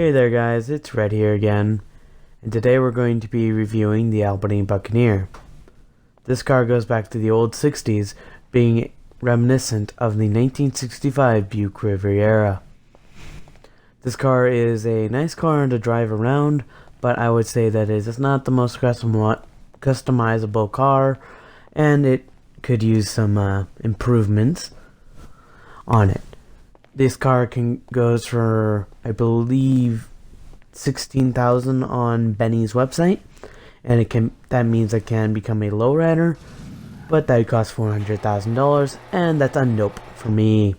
Hey there guys, it's Red here again, and today we're going to be reviewing the Albany Buccaneer. This car goes back to the old 60s, being reminiscent of the 1965 Buick Riviera. This car is a nice car to drive around, but I would say that it is not the most customizable car, and it could use some improvements on it. This car goes for, I believe, $16,000 on Benny's website, and that means it can become a lowrider, but that costs $400,000, and that's a nope for me.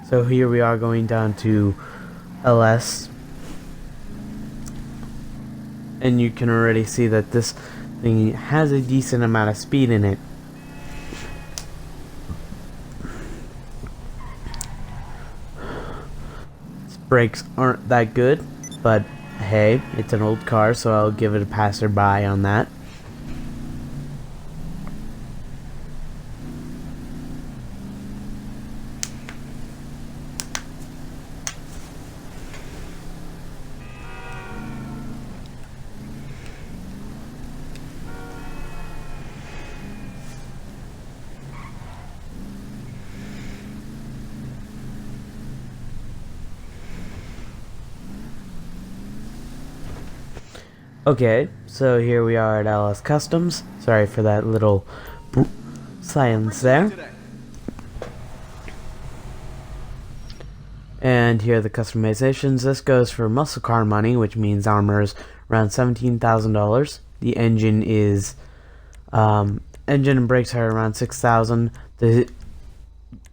So here we are going down to LS, and you can already see that this thing has a decent amount of speed in it. Brakes aren't that good, but hey, it's an old car, so I'll give it a passerby on that. Okay, so here we are at LS Customs. Sorry for that little silence there. And here are the customizations. This goes for muscle car money, which means armor is around $17,000. The engine is engine and brakes are around $6,000.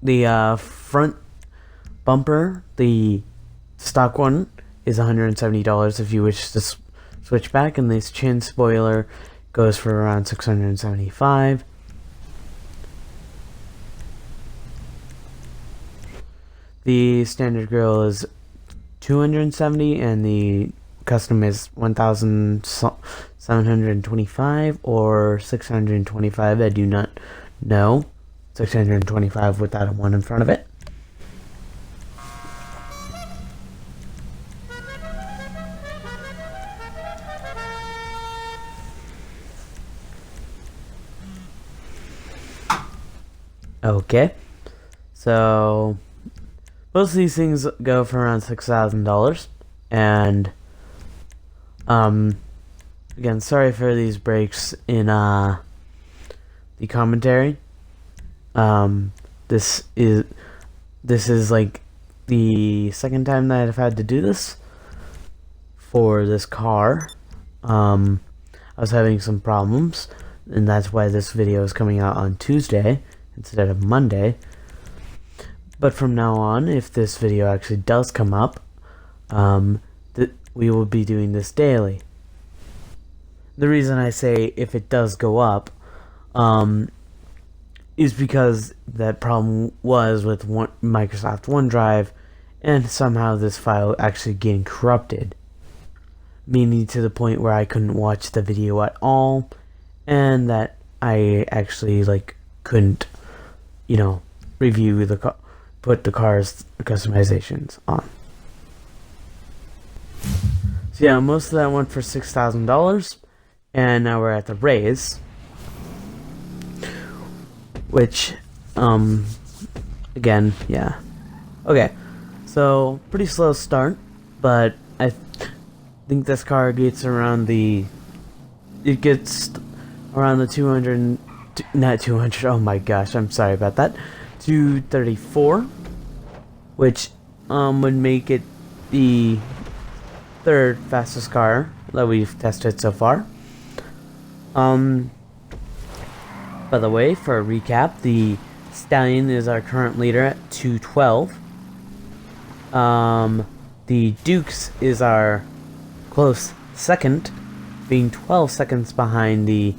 The front bumper, the stock one, is $170 if you wish to switch back, and this chin spoiler goes for around $675. The standard grille is $270, and the custom is $1,725 or $625. I do not know. $625 without a 1 in front of it. Okay, so most of these things go for around $6,000, and again, sorry for these breaks in the commentary. This is like the second time that I've had to do this for this car. I was having some problems, and that's why this video is coming out on Tuesday instead of Monday. But from now on, if this video actually does come up, we will be doing this daily. The reason I say if it does go up is because that problem was with Microsoft OneDrive, and somehow this file actually getting corrupted, meaning to the point where I couldn't watch the video at all, and that I actually couldn't review put the car's customizations on. So yeah, most of that went for $6,000, and now we're at the raise, which again, yeah, okay, so pretty slow start, but I think this car gets around the 200, not 200, oh my gosh, I'm sorry about that, 234, which would make it the third fastest car that we've tested so far. By the way, for a recap, the Stallion is our current leader at 212. The Dukes is our close second, being 12 seconds behind the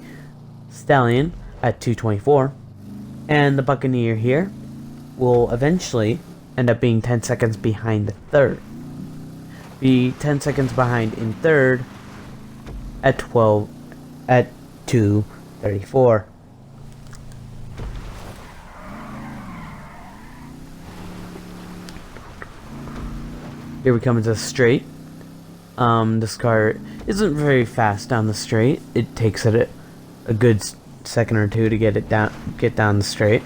Stallion at 224, and the Buccaneer here will eventually end up being 10 seconds behind the third. Be 10 seconds behind in third at 234. Here we come into the straight. This car isn't very fast down the straight. It takes it a good second or two to get down the straight.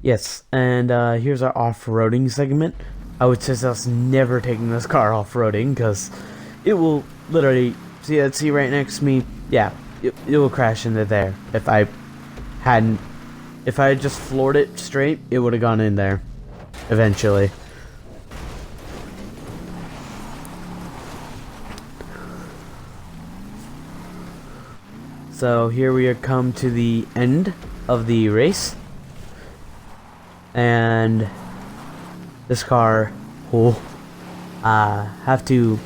Yes, and here's our off-roading segment. I would suggest never taking this car off-roading because it will literally see that sea right next to me. Yeah, it will crash into there. If I had just floored it straight, it would have gone in there eventually. So here we are come to the end of the race. And this car will have to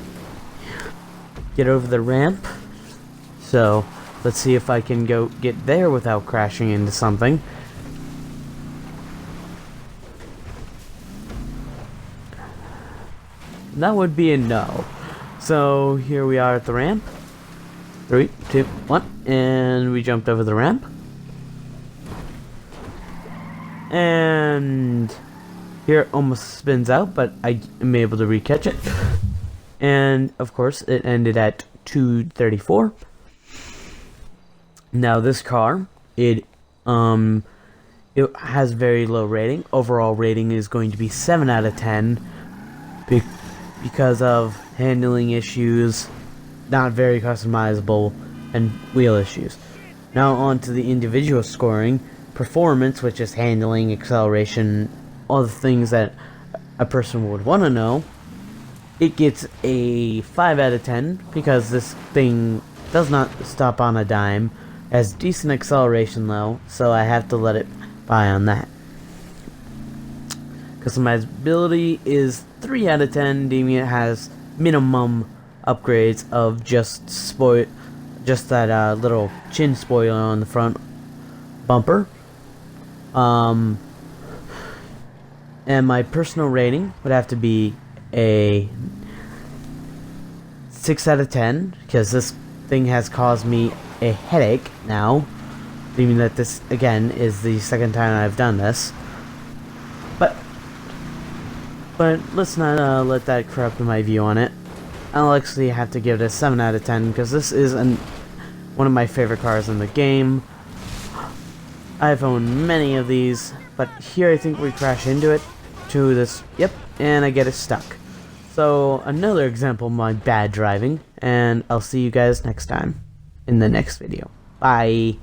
get over the ramp. So let's see if I can get there without crashing into something. That would be a no. So here we are at the ramp. 3, 2, 1, and we jumped over the ramp. And here it almost spins out, but I am able to re-catch it. And of course it ended at 234. Now this car, it has very low rating. Overall rating is going to be 7 out of 10 because of handling issues, not very customizable, and wheel issues. Now on to the individual scoring. Performance, which is handling, acceleration, all the things that a person would want to know. It gets a 5 out of 10 because this thing does not stop on a dime. Has decent acceleration though, so I have to let it by on that. Customizability is 3 out of 10, deeming it has minimum upgrades of just that little chin spoiler on the front bumper. And my personal rating would have to be a 6 out of 10 because this thing has caused me a headache now, meaning that this again is the second time I've done this. But let's not let that corrupt my view on it. I'll actually have to give it a 7 out of 10 because this is one of my favorite cars in the game. I've owned many of these, but here I think we crash into it, to this, yep, and I get it stuck. So, another example of my bad driving, and I'll see you guys next time, in the next video. Bye!